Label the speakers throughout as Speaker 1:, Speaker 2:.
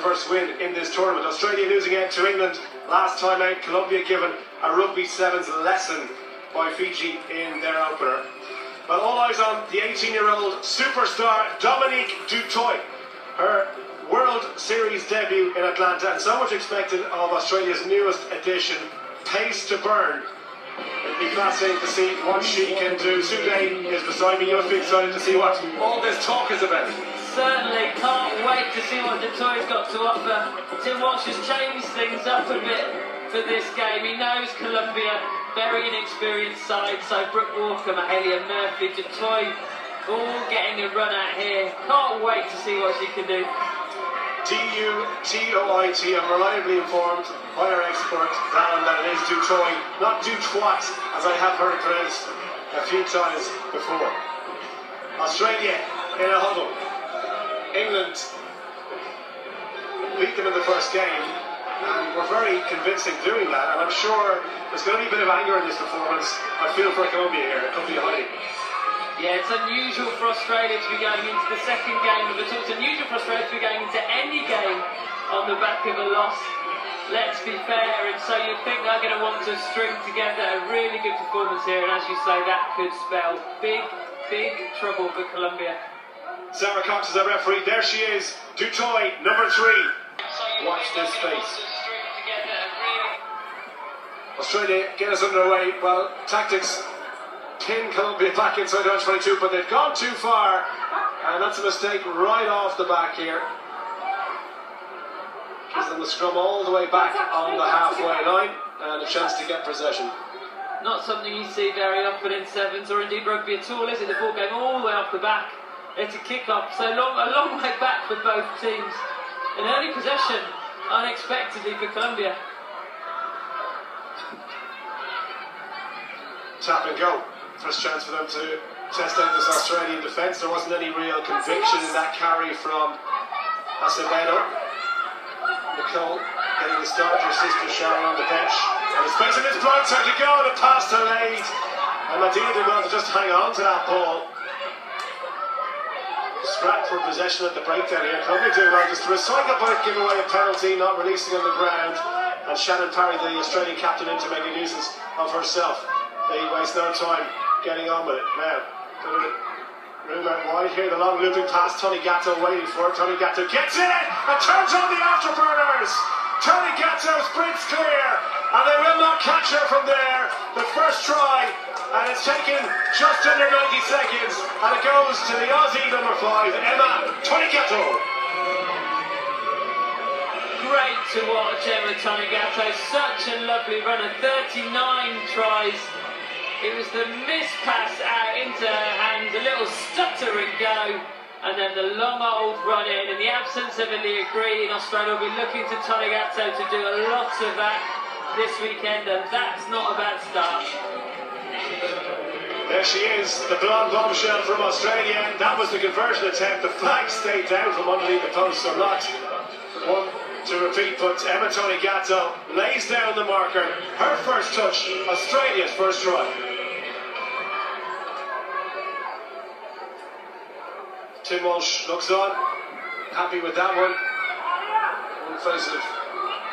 Speaker 1: first win in this tournament. Australia losing out to England last time out. Colombia given a rugby sevens lesson by Fiji in their opener. But all eyes on the 18-year-old superstar Dominique Dutoit. Her World Series debut in Atlanta, and so much expected of Australia's newest addition, pace to burn. It'll be fascinating to see what she can do. Sude is beside me. You must be excited to see what all this talk is about.
Speaker 2: Certainly, can't wait to see what Dutoit's got to offer. Tim Walsh has changed things up a bit for this game. He knows Colombia, very inexperienced side, so Brooke Walker, Mahalia Murphy, Dutoit, all getting a run out here. Can't wait to see what she can do.
Speaker 1: Dutoit, I'm reliably informed by our expert, Darren, that it is Dutoit, not Dutoit, as I have heard it pronounced a few times before. Australia in a huddle. England beat them in the first game, and were very convincing doing that, and I'm sure there's going to be a bit of anger in this performance. I feel for Colombia here, it could be hiding.
Speaker 2: Yeah, it's unusual for Australia to be going into the second game of the tour. It's unusual for Australia to be going into any game on the back of a loss. Let's be fair, and so you think they're going to want to string together a really good performance here, and as you say, that could spell big, big trouble for Colombia.
Speaker 1: Sarah Cox is our referee. There she is, Dutoit, number 3. Watch this space. Australia get us underway. Well, tactics pin Colombia back inside the 22, but they've gone too far, and that's a mistake right off the back here. Gives them the scrum all the way back on the halfway line, and a chance to get possession.
Speaker 2: Not something you see very often in sevens, or indeed rugby at all, is it? The ball going all the way off the back. It's a kick-off, so a long way back for both teams. An early possession, unexpectedly for Colombia.
Speaker 1: Tap and go. First chance for them to test out this Australian defence. There wasn't any real conviction in that carry from Acevedo. Nicole getting the start, her sister Sharon on the bench. And it's facing this blindside to go, the pass delayed. And Medina did well to just hang on to that ball. Scrap for possession at the breakdown here. Colombia doing well just to recycle, but give away a penalty, not releasing on the ground. And Shannon Parry, the Australian captain, in to make a nuisance of herself. They waste no time getting on with it. Now, room out wide here, the long looping pass, Tony Gatto waiting for it. Tony Gatto gets in it and turns on the afterburners. Tony Gatto sprints clear, and they will not catch her from there. The first try, and it's taken just under 90 seconds, and it goes to the Aussie number 5, Emma Tony Gatto.
Speaker 2: Great to watch Emma Tony Gatto, such a lovely runner, 39 tries. It was the miss pass out into her hands, a little stutter and go, and then the long old run in. In the absence of Aaliyah Green, Australia will be looking to Tony Gatto to do a lot of that this weekend, and that's not a bad start.
Speaker 1: There she is, the blonde bombshell from Australia. That was the conversion attempt. The flag stayed down from underneath the post, so not one to repeat, but Emma Tony Gatto lays down the marker. Her first touch, Australia's first try. Tim Walsh looks on, happy with that one. One phase of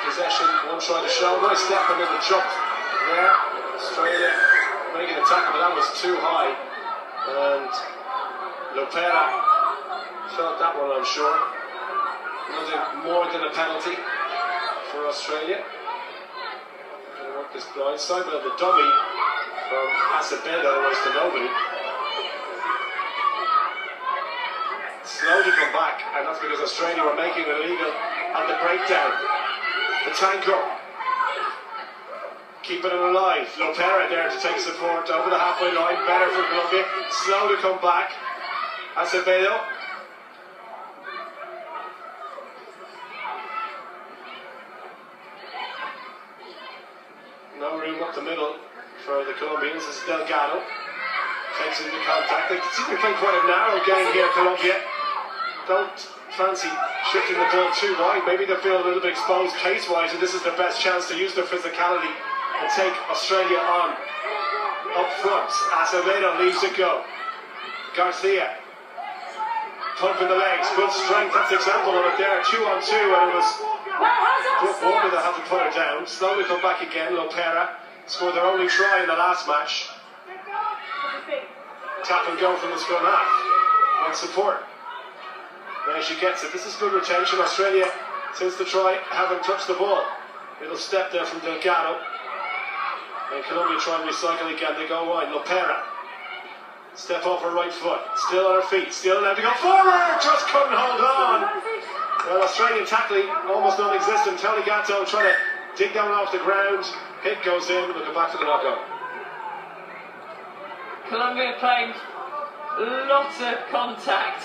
Speaker 1: possession, one try to show. Nice step and then a jump there. Australia making a tackle, but that was too high. And Lopera felt that one, I'm sure. Nothing more than a penalty for Australia. Going to work this blind side, but the dummy from Acevedo was to nobody. Slow to come back, and that's because Australia were making it illegal at the breakdown. The tanker keeping it alive. Lopera there to take support over the halfway line. Better for Colombia. Slow to come back. Acevedo. No room up the middle for the Colombians. This is Delgado. Takes into contact. They seem to be playing quite a narrow game here, Colombia. Don't fancy shifting the ball too wide. Maybe they feel a little bit exposed pace-wise, and this is their best chance to use their physicality and take Australia on. Up front, Acevedo leaves it go. Garcia pump in the legs, good strength, that's example of it there, 2 on 2, and it was Walker that had to put her down. Slowly come back again, Lopera scored their only try in the last match. Tap and go from the scrum half, and support. There she gets it, this is good retention. Australia, since the try, haven't touched the ball. Little step there from Delgado. And Colombia try and recycle again, they go wide. Lopera, step off her right foot, still on her feet, still allowed to go forward, just couldn't hold on. Well, Australian tackling almost non-existent. Tony Gatto trying to dig down off the ground, hit goes in, we'll go back to the knockout.
Speaker 2: Colombia playing lots of contact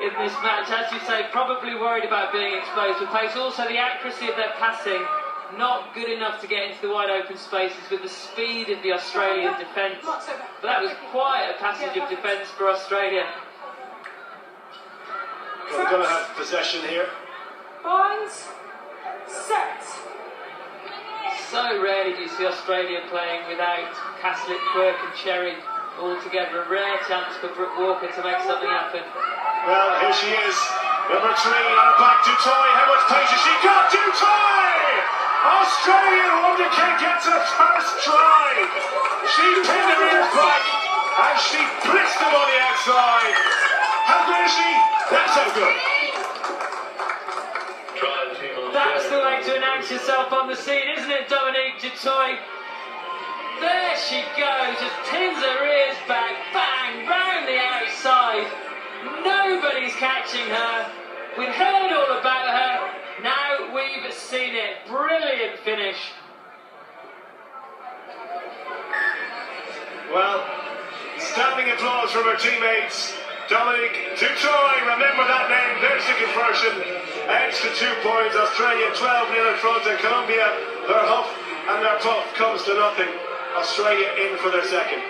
Speaker 2: in this match, as you say, probably worried about being exposed to pace. Also the accuracy of their passing, not good enough to get into the wide open spaces with the speed of the Australian defence. But that was quite a passage of defence for Australia.
Speaker 1: We're going to have possession here.
Speaker 3: Binds, set.
Speaker 2: So rarely do you see Australia playing without Caslick, Quirk and Cherry all together. A rare chance for Brooke Walker to make something happen.
Speaker 1: Well, here she is, number 3 on her back, Dutoy. How much pace has she got? Dutoy! Australian wonder kid gets her first try. She pinned her ears back and she blitzed them on the outside. How good is she? That's so good.
Speaker 2: That's the way to announce yourself on the scene, isn't it, Dominique Dutoy? There she goes, just pins her ears back, bang, round the outside. Nobody's catching her. We'd heard all about her. Now we've seen it. Brilliant finish.
Speaker 1: Well, standing applause from her teammates. Dominique Dutoy, remember that name, there's the conversion. Extra 2 points, Australia 12-0 in front, and Colombia, their huff and their puff comes to nothing. Australia in for their second.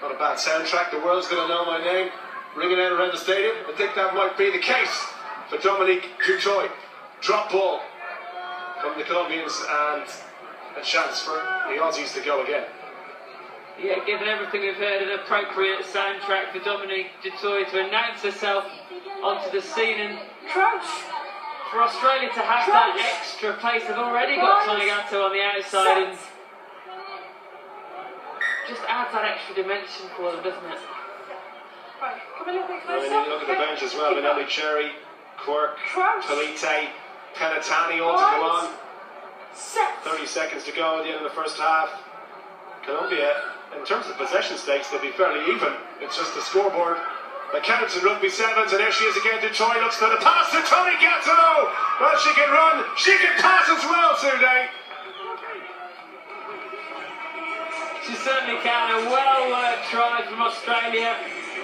Speaker 1: Not a bad soundtrack, the world's going to know my name, ringing out around the stadium. I think that might be the case for Dominique Dutoy. Drop ball from the Colombians and a chance for the Aussies to go again.
Speaker 2: Yeah, given everything we've heard, an appropriate soundtrack for Dominique Dutoy to announce herself onto the scene, and for Australia to have that extra pace. They've already got Tony Gatto on the outside, and just adds that extra dimension for them, doesn't it?
Speaker 3: Right, come a little bit
Speaker 1: Well,
Speaker 3: closer.
Speaker 1: you look at the bench as well. Minelli, Cherry, Quirk, Polite, Penatani all to come on. 30 seconds to go at the end of the first half. Colombia, in terms of possession stakes, they'll be fairly even. It's just the scoreboard that counts in rugby sevens, and there she is again. Dutoy looks for the pass to Tony Gatto. Well, she can run, she can pass as well, Sunday.
Speaker 2: She certainly can. A well-worked try from Australia.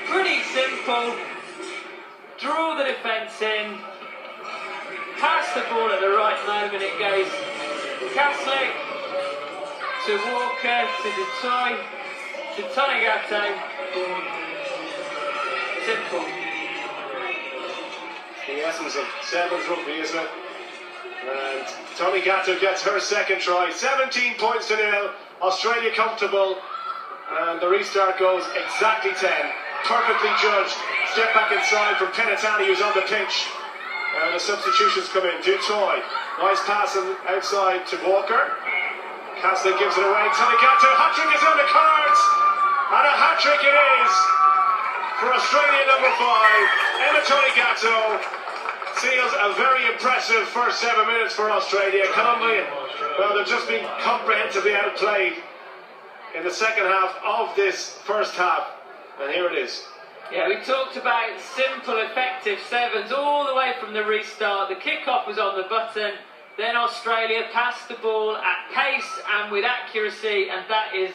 Speaker 2: Pretty simple. Draw the defence in. Pass the ball at the right moment. It goes Caslick to Walker, to Dutoy, to Tony Gatto. Simple.
Speaker 1: The essence of sevens rugby, isn't it? And Tony Gatto gets her second try. 17 points to 0. Australia comfortable. And the restart goes exactly 10. Perfectly judged. Step back inside from Penatani, who's on the pitch. And the substitutions come in. Dutoy. Nice passing outside to Walker. Caslick gives it away. Tony Gatto. Hat-trick is on the cards. And a hat-trick it is for Australia number 5. Emma Tony Gatto seals a very impressive first 7 minutes for Australia. Colombia, well, they've just been comprehensively outplayed in the second half of this first half. And here it is.
Speaker 2: Yeah, we talked about simple, effective sevens all the way from the restart. The kick-off was on the button. Then Australia passed the ball at pace and with accuracy, and that is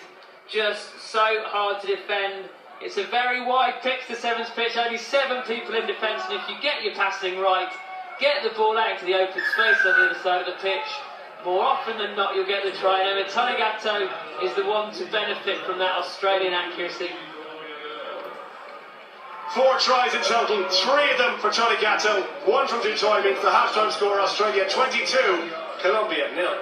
Speaker 2: just so hard to defend. It's a very wide pitch, the sevens pitch, only 7 people in defence, and if you get your passing right, get the ball out to the open space on the other side of the pitch, more often than not you'll get the try. And Tony Gatto is the one to benefit from that Australian accuracy.
Speaker 1: 4 tries in total, 3 of them for Tony Gatto, 1 from Tucanes. Means the half-time score: Australia 22, Colombia 0.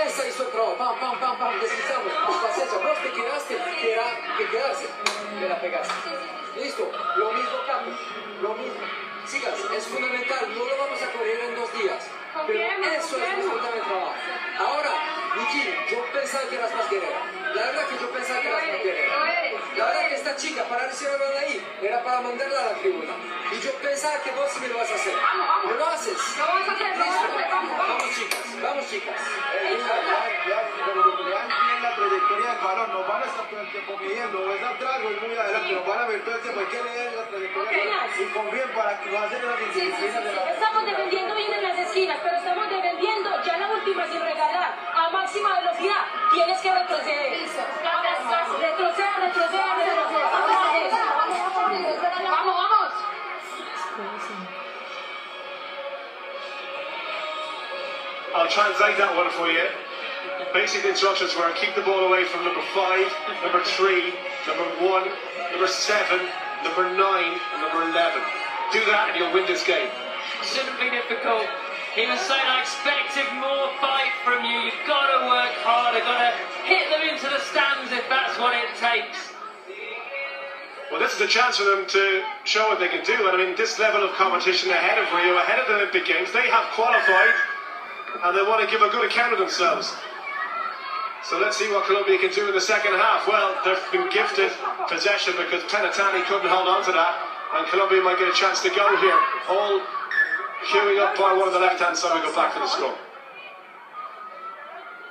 Speaker 4: Esa hizo el trabajo, pam, pam, pam, pam, deslizamos, paciencia, vos te quedaste, que era que quedarse, me la pegaste. Listo, lo mismo cambio, lo mismo. Sigas, es fundamental, no lo vamos a correr en 2 días, pero eso es resultado del trabajo. Ahora, Niki, yo pensaba que eras más guerrera, la verdad que yo pensaba que eras más guerrera. La verdad que esta chica, para recibir el balón ahí, era para mandarla a la tribuna. Y yo pensaba que vos sí me lo vas a hacer. ¿Me lo haces?
Speaker 3: Lo vamos a hacer,
Speaker 4: Listo.
Speaker 3: vamos.
Speaker 4: Vamos chicas.
Speaker 5: Ya la trayectoria del balón, nos van a estar todo el tiempo midiendo, o es atrás o es muy adelante, nos van a ver todo el tiempo, hay que leer la trayectoria del balón y confíen para que no hacen las disciplinas de la...
Speaker 3: Estamos defendiendo bien en las esquinas, pero estamos defendiendo ya la última sin regalar. A máxima velocidad, tienes que retroceder. Retroceder. Vamos.
Speaker 1: I'll translate that one for you. Basic instructions were: keep the ball away from number 5, number 3, number 1, number 7, number 9, and number 11. Do that and you'll win this game.
Speaker 2: Shouldn't be difficult. He was saying, I expected more fight from you. You've got to work harder, got to hit them into the stands if that's what it takes.
Speaker 1: Well, this is a chance for them to show what they can do. And I mean, this level of competition ahead of Rio, ahead of the Olympic Games, they have qualified and they want to give a good account of themselves. So let's see what Colombia can do in the second half. Well, they've been gifted possession because Penatani couldn't hold on to that, and Colombia might get a chance to go here. All queuing up by one of the left-hand side. We go back for the scrum.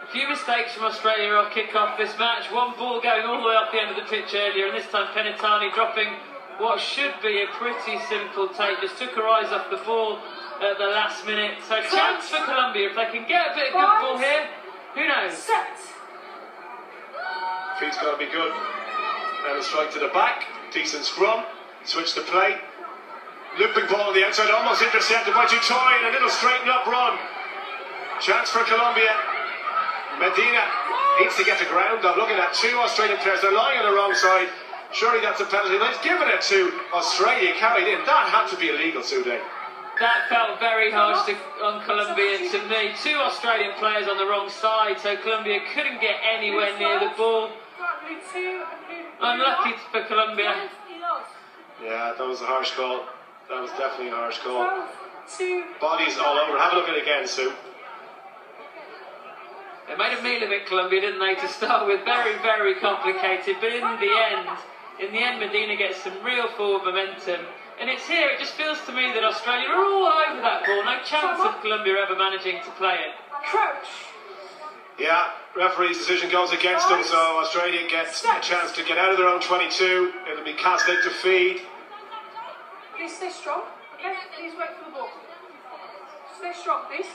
Speaker 2: A few mistakes from Australia will kick off this match. One ball going all the way up the end of the pitch earlier, and this time Penatani dropping what should be a pretty simple take. Just took her eyes off the ball at the last minute. So chance for Colombia if they can get a bit of good ball here. Who knows?
Speaker 3: Set.
Speaker 1: Feet's got to be good. And a strike to the back. Decent scrum. Switch to play. Looping ball on the outside, almost intercepted by Tucanes. A little straighten up run. Chance for Colombia. Medina needs to get to ground. I'm looking at 2 Australian players. They're lying on the wrong side. Surely that's a penalty. Let's give it to Australia. Carried in. That had to be illegal, Sude.
Speaker 2: That felt very harsh on Colombia to me. 2 Australian players on the wrong side, so Colombia couldn't get anywhere near the ball. Unlucky for Colombia.
Speaker 1: Yeah, that was a harsh call. That was definitely a harsh call. Bodies all over. Have a look at it again, Sue.
Speaker 2: They made a meal of it, Colombia, didn't they, to start with? Very, very complicated. But in the end, Medina gets some real forward momentum. And it's here, it just feels to me that Australia are all over that ball. No chance of Colombia ever managing to play it.
Speaker 3: Crouch.
Speaker 1: Yeah, referee's decision goes against them, so Australia gets a chance to get out of their own 22. It'll be cast out to feed.
Speaker 3: Please stay strong. Okay? Please wait for the ball. Stay strong, please.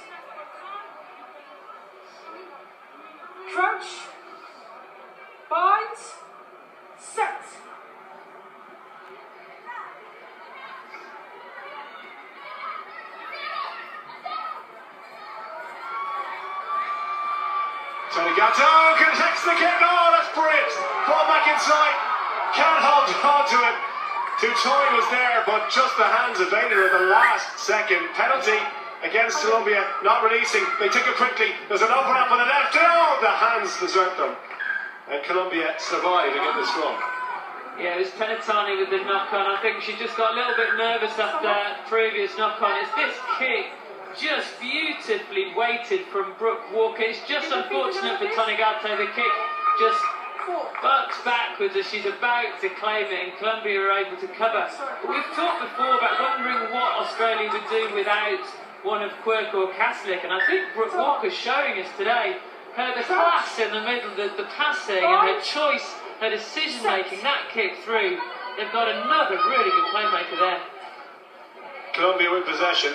Speaker 3: Crouch. Bind. Set.
Speaker 1: Tony Gatto connects the kick. Oh, that's brilliant. Ball back inside. Can't hold on to it. Tucanes was there, but just the hands evaded at the last second. Penalty against Colombia, not releasing. They took it quickly. There's an overlap on the left. Oh, the hands desert them. And Colombia survived against the scrum.
Speaker 2: Yeah, it was Penatani with the knock-on. I think she just got a little bit nervous after that previous knock-on. It's this kick just beautifully weighted from Brooke Walker. It's just unfortunate for Tonegato. The kick just bucks backwards as she's about to claim it, and Colombia are able to cover. But we've talked before about wondering what Australia would do without one of Quirk or Kaslik, and I think Brooke Walker's showing us today the class in the middle, the passing and her choice, her decision making, that kick through. They've got another really good playmaker there.
Speaker 1: Colombia with possession.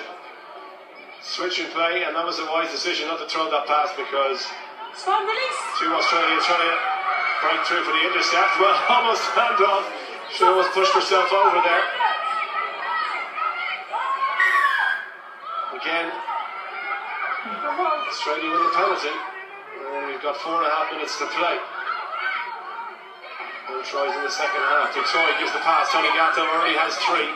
Speaker 1: Switch in play, and that was a wise decision not to throw that pass because two Australians trying to break through for the intercept. Well, almost handoff. She almost pushed herself over there. Again, Australia with the penalty. And we've got 4.5 minutes to play. No tries in the second half. Detroit gives the pass. Tonegato already has 3.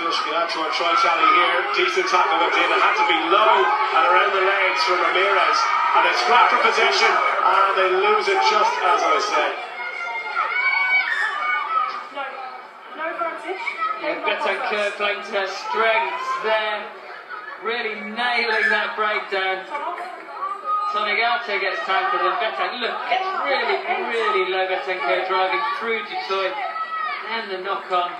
Speaker 1: She can add to her try tally here. Decent tackle went in. It had to be low and around the legs from Ramirez. And they scrap for possession and they lose it just as I say.
Speaker 2: Betancourt playing to her strengths there. Really nailing that breakdown. Tonegato gets tackled and Betancourt, look, gets really low. Betancourt driving through Detroit. And the knock-on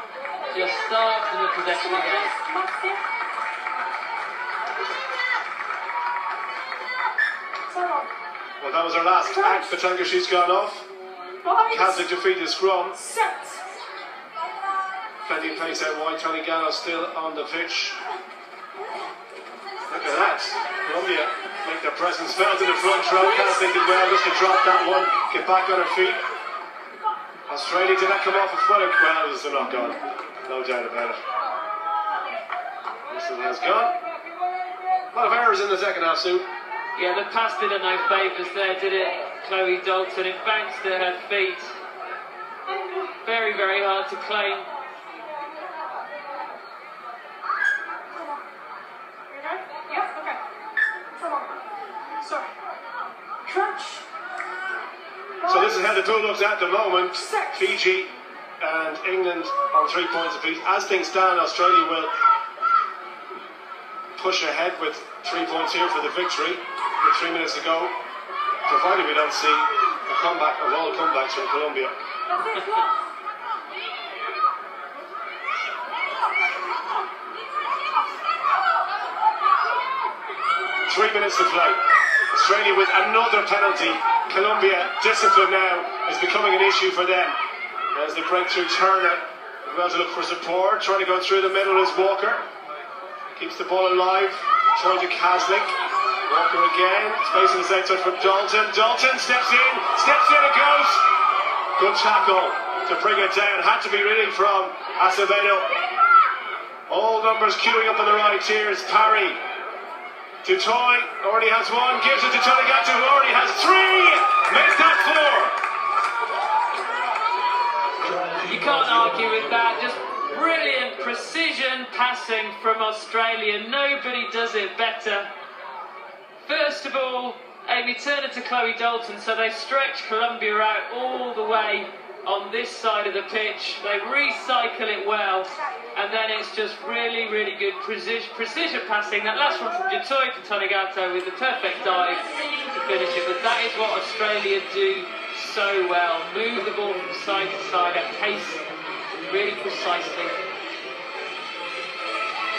Speaker 2: just starts in the possession again.
Speaker 1: Well, that was her last act. Betancourt, she's gone off. Kaslik defeated scrum. Plenty of pace out wide. Tonegato still on the pitch. Look at that. Colombia make their presence felt in the front row. Kaslik did well just to drop that one. Get back on her feet. Australia, did that come off a foot? Well, it was a knock-on. No doubt about it. Whistle has gone. A lot of errors in the second half, Sue.
Speaker 2: Yeah, the pass did her no favours there, did it? Chloe Dalton, it bounced at her feet. Very hard to claim.
Speaker 1: So this is how the pool looks at the moment. Fiji and England on 3 points apiece. As things stand, Australia will push ahead with 3 points here for the victory with 3 minutes to go, provided we don't see a comeback of all comebacks from Colombia. 3 minutes to play. Australia with another penalty. Colombia, discipline now is becoming an issue for them. As they break through Turner, about to look for support. Trying to go through the middle is Walker. Keeps the ball alive. Trying to Kaslik. Walker again. Space in the outside for Dalton. Dalton steps in and goes. Good tackle to bring it down. Had to be really from Acevedo. All numbers queuing up on the right. Here's Parry. Dutoy already has 1, gives it to Tonegato, who already has 3. Makes that 4.
Speaker 2: You can't argue with that. Just brilliant precision passing from Australia. Nobody does it better. First of all, Amy Turner to Chloe Dalton, so they stretch Colombia out all the way on this side of the pitch. They recycle it well, and then it's just really good precision passing. That last one from Dutoy to Tonegato with the perfect dive to finish it. But that is what Australia do so well. Move the ball from side to side at pace, really precisely.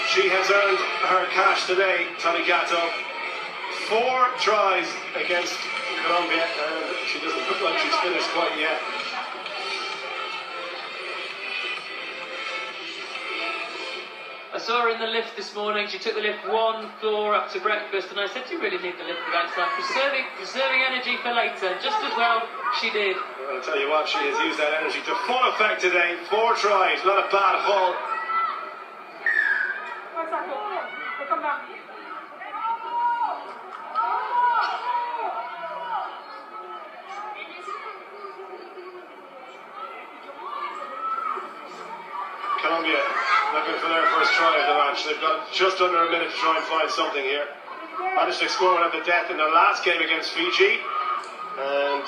Speaker 1: She has earned her cash today, Tonegato. 4 tries against Colombia, and she doesn't look like she's finished quite yet.
Speaker 2: I saw her in the lift this morning. She took the lift 1 floor up to breakfast, and I said, "Do you really need the lift for that time? Preserving energy for later." Just as well, she did.
Speaker 1: Well, I'll tell you what, she has used that energy to full effect today. 4 tries, not a bad haul. Colombia looking for their first try of the match. They've got just under a minute to try and find something here. Managed to score one at the death in their last game against Fiji. And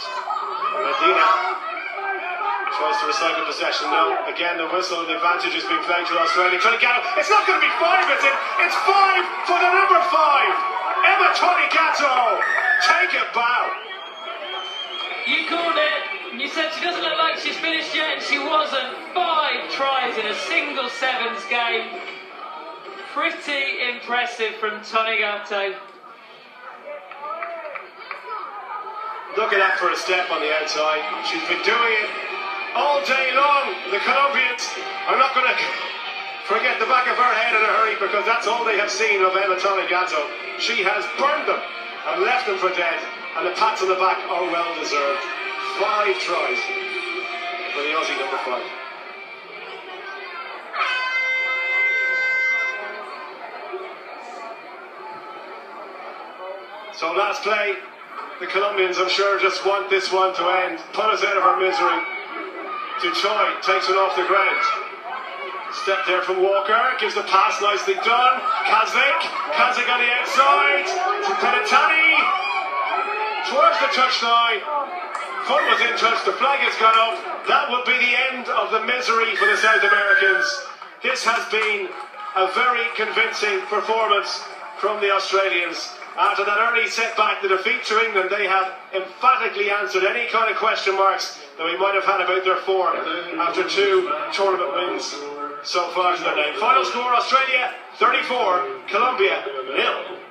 Speaker 1: Medina Tries to recycle possession. No, again the whistle and the advantage is being played to Australia. Trying to get out. It's not going to be 5, is it? It's 5 for the number 5. Emma Tonigato. Take a bow.
Speaker 2: You called it. You said she doesn't look like she's finished yet, and she wasn't. 5 tries in a single sevens game. Pretty impressive from Tonigato.
Speaker 1: Look at that for a step on the outside. She's been doing it all day long. The Colombians are not going to forget the back of her head in a hurry, because that's all they have seen of Emma Tonigato. She has burned them and left them for dead, and the pats on the back are well deserved. 5 tries for the Aussie number 5. So last play, the Colombians, I'm sure, just want this one to end. Put us out of our misery. Duchoi takes it off the ground. Step there from Walker, gives the pass, nicely done. Kazik on the outside. To Penitani. Towards the touchline. Fun was in touch, the flag has gone up. That will be the end of the misery for the South Americans. This has been a very convincing performance from the Australians. After that early setback, the defeat to England, they have emphatically answered any kind of question marks that we might have had about their form after 2 tournament wins so far to their name. Final score, Australia 34, Colombia 0.